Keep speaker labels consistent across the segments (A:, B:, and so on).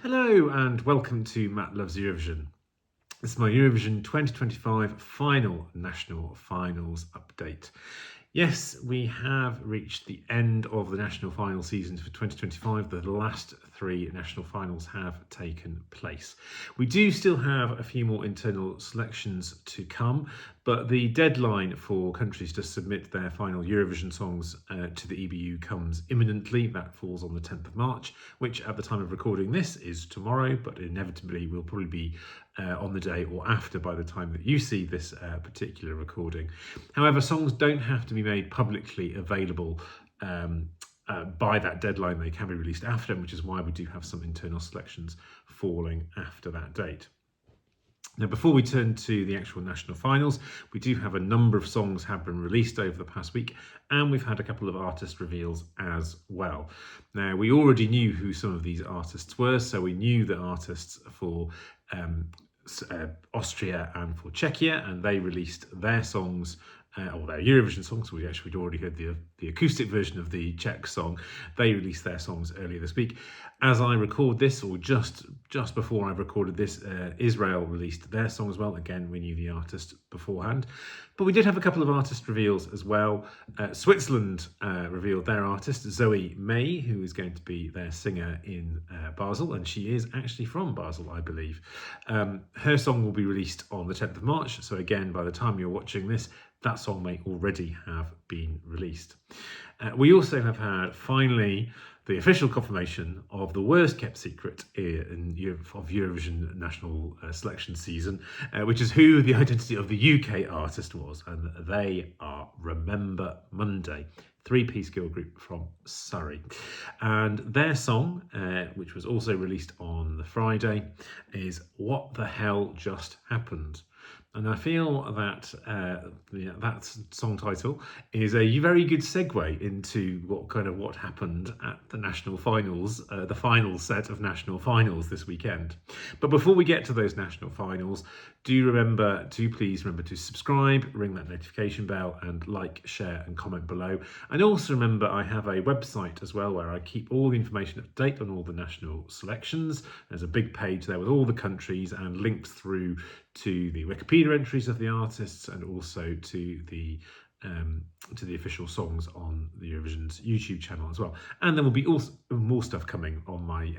A: Hello and welcome to Matt Loves Eurovision. This is my Eurovision 2025 final national finals update. Yes, we have reached the end of the national final season for 2025. The last three national finals have taken place. We do still have a few more internal selections to come, but the deadline for countries to submit their final Eurovision songs to the EBU comes imminently. That falls on the 10th of March, which at the time of recording this is tomorrow, but inevitably will probably be on the day or after by the time that you see this particular recording. However, songs don't have to be made publicly available by that deadline. They can be released after, which is why we do have some internal selections falling after that date. Now, before we turn to the actual national finals, we do have a number of songs have been released over the past week, and we've had a couple of artist reveals as well. Now, we already knew who some of these artists were, so we knew the artists for Austria and for Czechia, and they released their songs, or their Eurovision songs. We'd already heard the acoustic version of the Czech song. They released their songs earlier this week. As I record this, or just before I've recorded this, Israel released their song as well. Again, we knew the artist beforehand. But we did have a couple of artist reveals as well. Switzerland revealed their artist, Zoe May, who is going to be their singer in Basel, and she is actually from Basel, I believe. Her song will be released on the 10th of March, so again, by the time you're watching this, that song may already have been released. We also have had, finally, the official confirmation of the worst kept secret of Eurovision national selection season, which is who the identity of the UK artist was, and they are Remember Monday, three-piece girl group from Surrey. And their song, which was also released on the Friday, is What the Hell Just Happened. And I feel that that song title is a very good segue into what happened at the national finals, the final set of national finals this weekend. But before we get to those national finals, please remember to subscribe, ring that notification bell, and like, share, and comment below. And also remember, I have a website as well where I keep all the information up to date on all the national selections. There's a big page there with all the countries and links through to the Wikipedia entries of the artists, and also to the official songs on the Eurovision's YouTube channel as well. And there will be also more stuff coming on my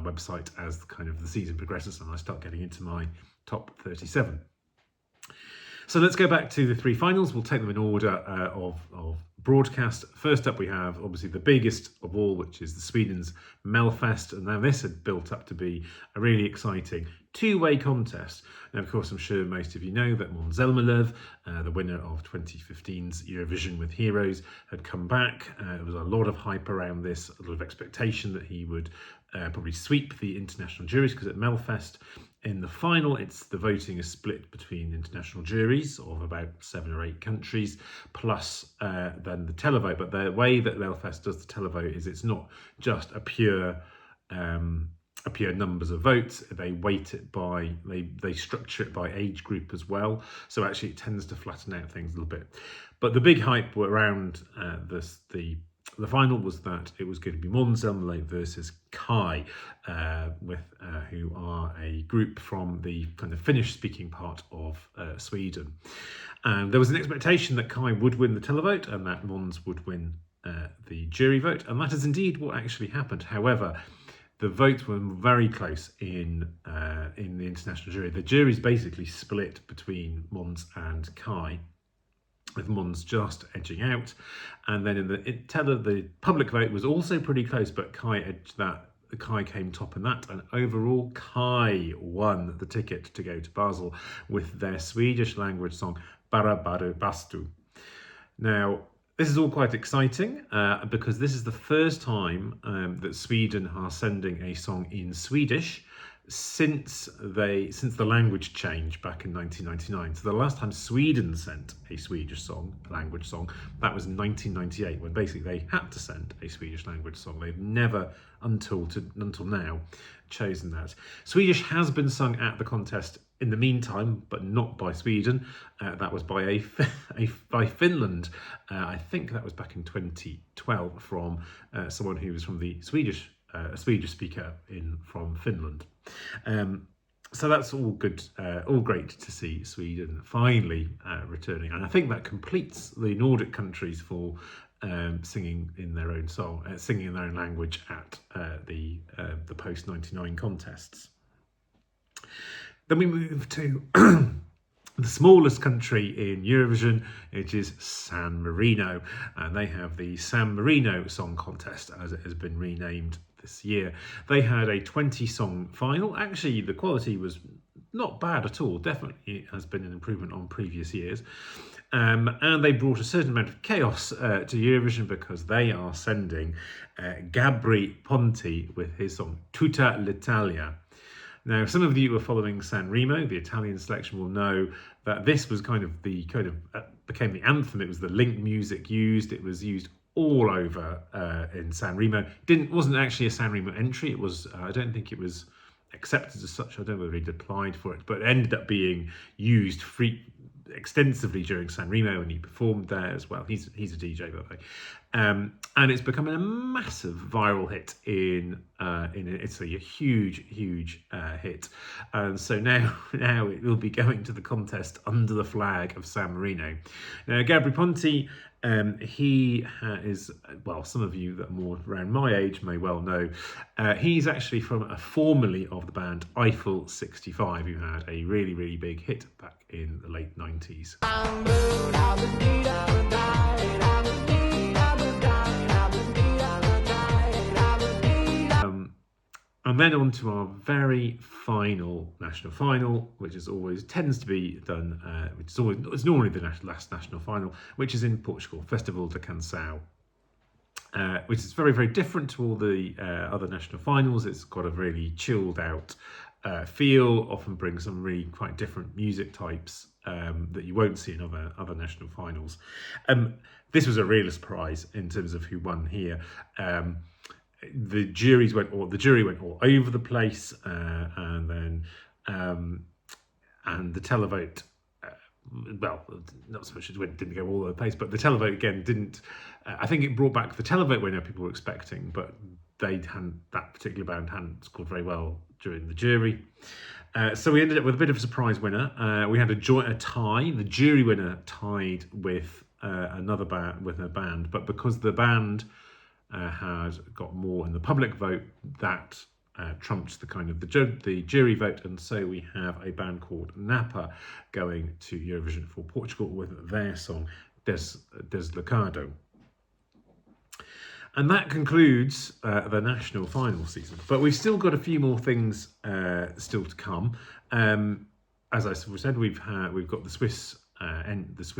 A: website as the season progresses and I start getting into my top 37. So let's go back to the three finals. We'll take them in order of broadcast. First up, we have obviously the biggest of all, which is the Sweden's Melfest. And now this had built up to be a really exciting two-way contest. Now, of course, I'm sure most of you know that Måns Zelmerlöw, the winner of 2015's Eurovision with Heroes, had come back. There was a lot of hype around this, a lot of expectation that he would probably sweep the international juries, because at Melfest, in the final, the voting is split between international juries of about 7 or 8 countries, plus then the televote. But the way that Melfest does the televote is it's not just a pure numbers of votes. They weight it by, they structure it by age group as well. So actually it tends to flatten out things a little bit. But the big hype around the final was that it was going to be Måns Zelmerlöw versus Kai, who are a group from the kind of Finnish-speaking part of Sweden. And there was an expectation that Kai would win the televote and that Måns would win the jury vote, and that is indeed what actually happened. However, the votes were very close in the international jury. The jury's basically split between Måns and Kai, with Måns just edging out. And then in the public vote was also pretty close, but Kai came top in that, and overall Kai won the ticket to go to Basel with their Swedish language song Bara Baru Bastu. Now, this is all quite exciting because this is the first time that Sweden are sending a song in Swedish since the language change back in 1999. So the last time Sweden sent a Swedish language song, that was in 1998, when basically they had to send a Swedish language song. They've never until now chosen that. Swedish has been sung at the contest in the meantime, but not by Sweden. That was by by Finland. I think that was back in 2012 from someone who was from the Swedish a Swedish speaker from Finland. So that's all good, all great to see Sweden finally returning, and I think that completes the Nordic countries for singing in their own song, singing in their own language at the post '99 contests. Then we move to the smallest country in Eurovision, which is San Marino, and they have the San Marino Song Contest, as it has been renamed this year. They had a 20-song final. Actually, the quality was not bad at all. Definitely has been an improvement on previous years. And they brought a certain amount of chaos to Eurovision because they are sending Gabri Ponti with his song Tutta l'Italia. Now, some of you who are following San Remo, the Italian selection, will know that this was became the anthem. It was the link music used. It was used all over in San Remo. Wasn't actually a San Remo entry. It was. I don't think it was accepted as such. I don't know whether he'd applied for it, but it ended up being used extensively during San Remo, and he performed there as well. He's a DJ, by the way, and it's becoming a massive viral hit in Italy, a huge hit. And so now it will be going to the contest under the flag of San Marino. Now, Gabri Ponti, he is, well, some of you that are more around my age may well know, he's actually formerly of the band Eiffel 65, who had a really big hit back in the late 90s. And then on to our very final national final, which tends to be done, it's normally the last national final, which is in Portugal, Festival de Canção, which is very different to all the other national finals. It's got a really chilled out feel, often brings some really quite different music types that you won't see in other national finals. This was a real surprise in terms of who won here. The jury went all over the place, and the televote, well, not so much as it didn't go all over the place, but the televote again didn't. I think it brought back the televote winner people were expecting, but that particular band hadn't scored very well during the jury. So we ended up with a bit of a surprise winner. We had a tie. The jury winner tied with another band, but because the band had got more in the public vote, that trumped the jury vote, and so we have a band called Napa going to Eurovision for Portugal with their song Deslocado. And that concludes the national final season. But we've still got a few more things still to come. As I said, we've got the Swiss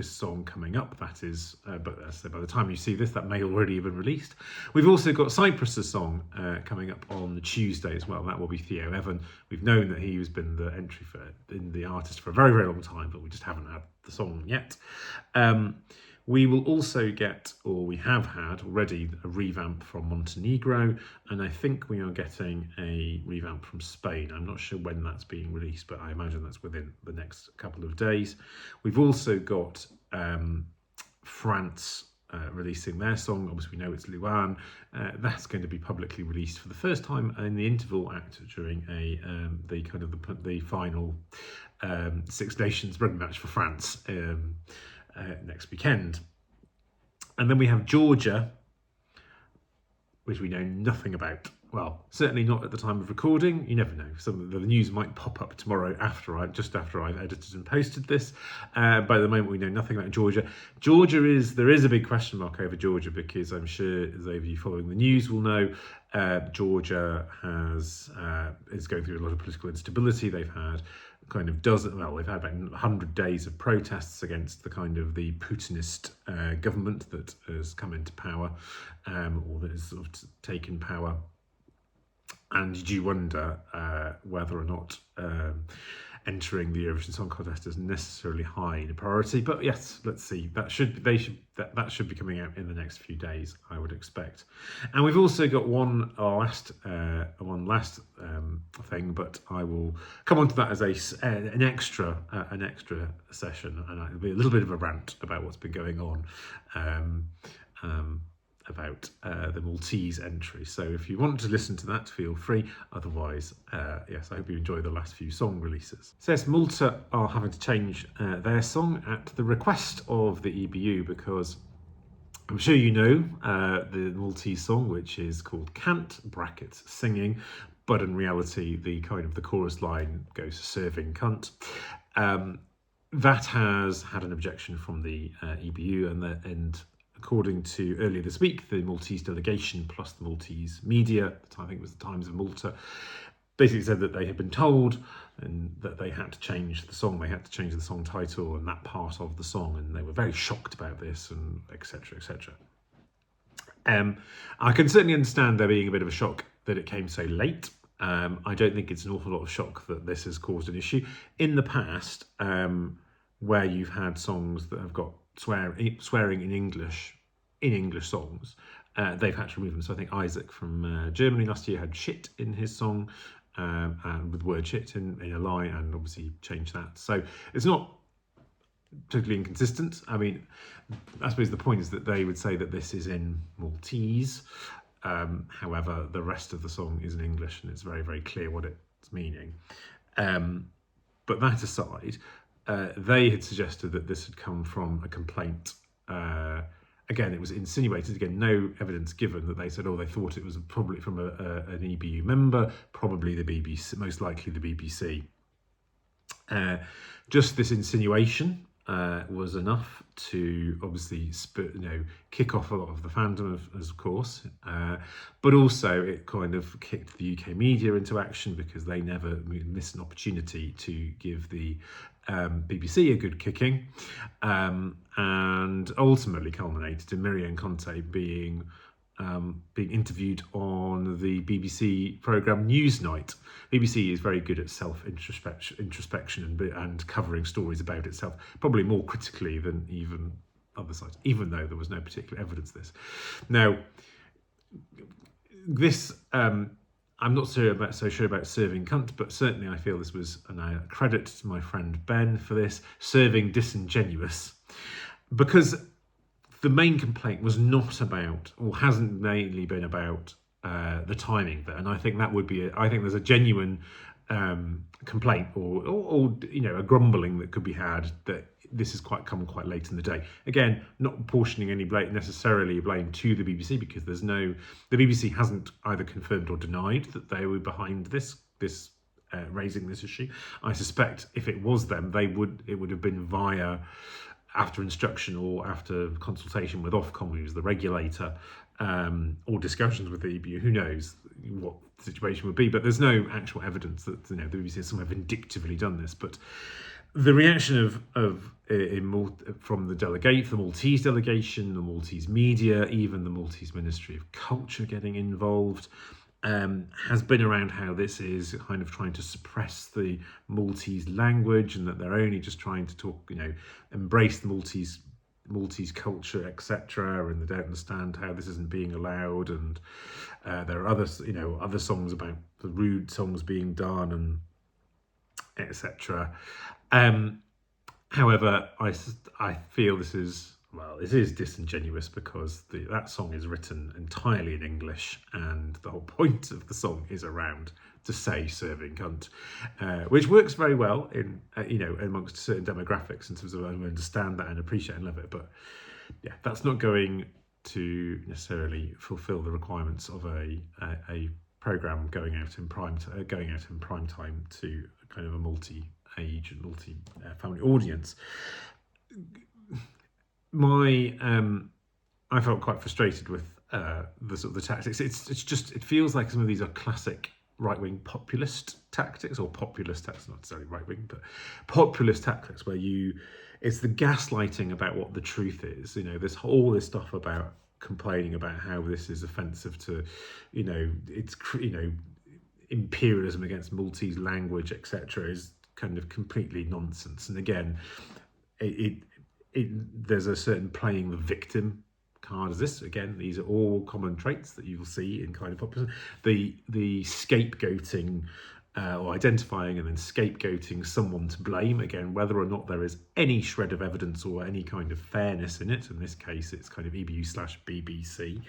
A: song coming up. That is, but as I say, by the time you see this, that may already have been released. We've also got Cyprus's song coming up on the Tuesday as well. That will be Theo Evan. We've known that he's been the entry in the artist for a very long time, but we just haven't had the song yet. We will also get, or we have had already, a revamp from Montenegro, and I think we are getting a revamp from Spain. I'm not sure when that's being released, but I imagine that's within the next couple of days. We've also got France releasing their song. Obviously, we know it's Luan. That's going to be publicly released for the first time in the interval act during the final Six Nations rugby match for France. Next weekend. And then we have Georgia, which we know nothing about. Well, certainly not at the time of recording. You never know. Some of the news might pop up tomorrow just after I've edited and posted this. By the moment, we know nothing about Georgia. There is a big question mark over Georgia, because I'm sure those of you following the news will know Georgia is going through a lot of political instability. They've had they've had about 100 days of protests against the Putinist government that has come into power, or that has sort of taken power. And you do wonder whether or not entering the Eurovision Song Contest is necessarily high in priority. But yes, let's see. That should be coming out in the next few days, I would expect. And we've also got one last thing, but I will come on to that as an extra session, and it'll be a little bit of a rant about what's been going on about the Maltese entry. So if you want to listen to that, feel free. Otherwise, yes, I hope you enjoy the last few song releases. So yes, Malta are having to change their song at the request of the EBU, because I'm sure you know the Maltese song, which is called Kant (brackets singing), but in reality the chorus line goes serving cunt. That has had an objection from the EBU, and according to earlier this week, the Maltese delegation plus the Maltese media, I think it was the Times of Malta, basically said that they had been told and that they had to change the song. They had to change the song title and that part of the song, and they were very shocked about this, and etc. etc. I can certainly understand there being a bit of a shock that it came so late. I don't think it's an awful lot of shock that this has caused an issue. In the past, where you've had songs that have got swearing in English songs, they've had to remove them. So I think Isaac from Germany last year had shit in his song, and with the word shit in a line, and obviously changed that. So it's not totally inconsistent. I mean, I suppose the point is that they would say that this is in Maltese. However, the rest of the song is in English, and it's very, very clear what it's meaning. But that aside, they had suggested that this had come from a complaint. Again, it was insinuated, again, no evidence given, that they said, they thought it was probably from an EBU member, probably the BBC, most likely the BBC. Just this insinuation was enough to obviously kick off a lot of the fandom, of course, but also it kind of kicked the UK media into action, because they never missed an opportunity to give the BBC a good kicking, and ultimately culminated in Marino and Conte being interviewed on the BBC programme Newsnight. BBC is very good at introspection and covering stories about itself, probably more critically than even other sites, even though there was no particular evidence of this. Now, this, I'm not so sure about serving cunt, but certainly I feel this was, and I credit to my friend Ben for this, serving disingenuous, because the main complaint was not about, or hasn't mainly been about, the timing there. And I think that would be, I think there's a genuine complaint or a grumbling that could be had that this has come quite late in the day. Again, not apportioning any necessarily blame to the BBC, because the BBC hasn't either confirmed or denied that they were behind this raising this issue. I suspect if it was them, it would have been via after instruction or after consultation with Ofcom, who's the regulator, or discussions with the EBU. Who knows what the situation would be? But there's no actual evidence that the BBC has somehow vindictively done this. But the reaction from the Maltese delegation, the Maltese media, even the Maltese Ministry of Culture getting involved, has been around how this is kind of trying to suppress the Maltese language, and that they're only just trying to talk, embrace the Maltese culture, etc., and they don't understand how this isn't being allowed. And there are other songs about the rude songs being done, and etc. However, I feel this is, it is disingenuous, because that song is written entirely in English, and the whole point of the song is around to say serving cunt, which works very well in amongst certain demographics in terms of I understand that and appreciate and love it. But yeah, that's not going to necessarily fulfil the requirements of a program going out in prime time to kind of a multi-age and multi-family audience. I felt quite frustrated with the tactics. It feels like some of these are classic right-wing populist tactics, or populist tactics, not necessarily right-wing, but populist tactics, where it's the gaslighting about what the truth is. All this stuff about complaining about how this is offensive to, imperialism against Maltese language, etc., is kind of completely nonsense. And again, there's a certain playing the victim card as this. Again, these are all common traits that you will see in kind of populism. The scapegoating or identifying and then scapegoating someone to blame, again, whether or not there is any shred of evidence or any kind of fairness in it. In this case, it's kind of EBU/BBC.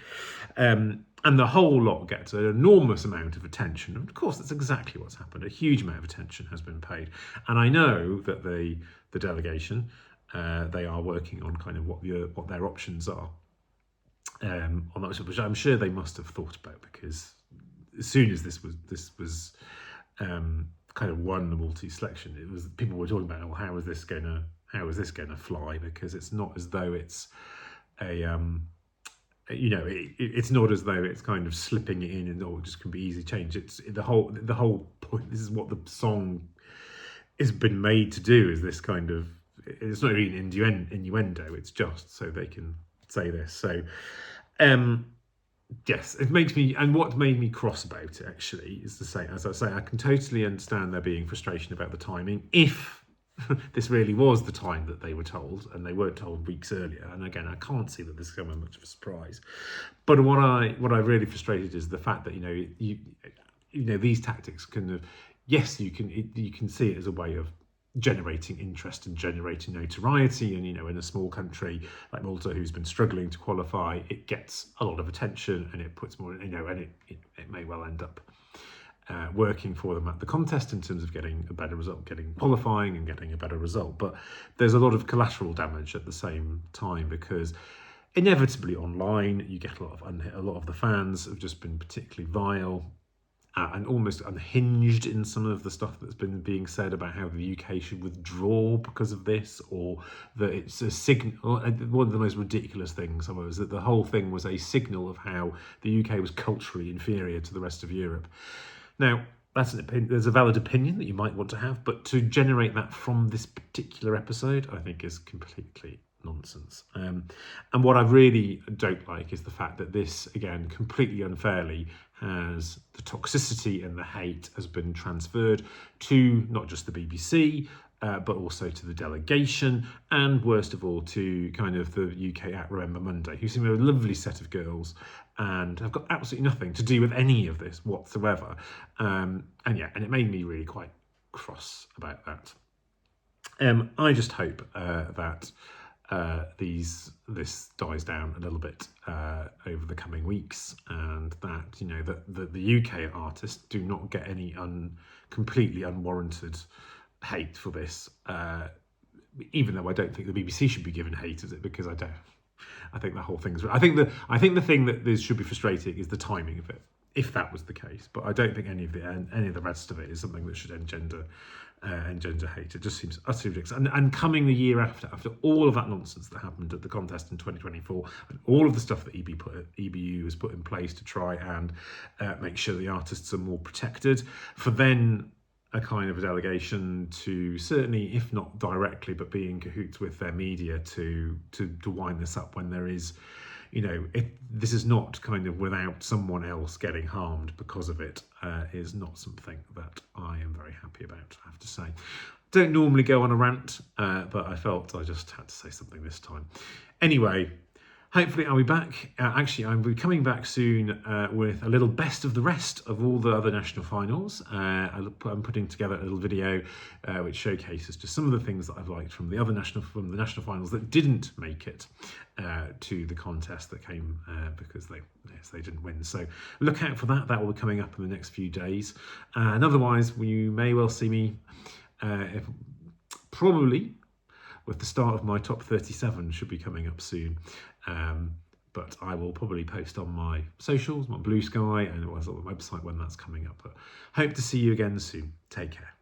A: And the whole lot gets an enormous amount of attention. And of course, that's exactly what's happened. A huge amount of attention has been paid. And I know that the delegation, they are working on kind of what their options are on that, which I'm sure they must have thought about, because as soon as this was kind of won the Maltese selection, it was people were talking about, how is this going to fly? Because it's not as though it's a it's not as though it's kind of slipping it in and it just can be easy change. It's the whole point. This is what the song has been made to do. Is this kind of, it's not really an innuendo. It's just so they can say this. So. Yes, it makes me, and what made me cross about it actually is to say, as I say, I can totally understand there being frustration about the timing. If this really was the time that they were told, and they weren't told weeks earlier, and again, I can't see that this is going to be much of a surprise. But what I really frustrated is the fact that these tactics can, yes, you can see it as a way of generating interest and generating notoriety, and in a small country like Malta, who's been struggling to qualify, it gets a lot of attention and it puts more, and it may well end up working for them at the contest in terms of getting a better result, getting qualifying and getting a better result. But there's a lot of collateral damage at the same time, because inevitably online you get a lot of the fans have just been particularly vile. And almost unhinged in some of the stuff that's been being said about how the UK should withdraw because of this, or that it's a signal. One of the most ridiculous things, however, is that the whole thing was a signal of how the UK was culturally inferior to the rest of Europe. Now, that's an opinion. There's a valid opinion that you might want to have, but to generate that from this particular episode, I think is completely nonsense. And what I really don't like is the fact that this, again, completely unfairly, has the toxicity and the hate has been transferred to not just the BBC, but also to the delegation, and worst of all to kind of the UK at Remember Monday, who seem a lovely set of girls and have got absolutely nothing to do with any of this whatsoever. And it made me really quite cross about that. I just hope that this dies down a little bit over the coming weeks, and that that the UK artists do not get any completely unwarranted hate for this. Even though I don't think the BBC should be given hate, is it? Because I think the whole thing's. I think the thing that should be frustrating is the timing of it, if that was the case. But I don't think any of the rest of it is something that should engender hate. It just seems utterly ridiculous. And coming the year after all of that nonsense that happened at the contest in 2024, and all of the stuff that EBU has put in place to try and make sure the artists are more protected, for then a kind of a delegation to, certainly, if not directly, but be in cahoots with their media to wind this up when there is, this is not kind of without someone else getting harmed because of it, is not something that I am very happy about, I have to say. Don't normally go on a rant, but I felt I just had to say something this time. Anyway, hopefully I'll be back. Actually, I'll be coming back soon with a little best of the rest of all the other national finals. I'm putting together a little video which showcases just some of the things that I've liked from the national finals that didn't make it to the contest, that came because they didn't win. So look out for that. That will be coming up in the next few days. And otherwise, you may well see me probably with the start of my top 37 should be coming up soon. But I will probably post on my socials, my Blue Sky, and also on the website when that's coming up. But hope to see you again soon. Take care.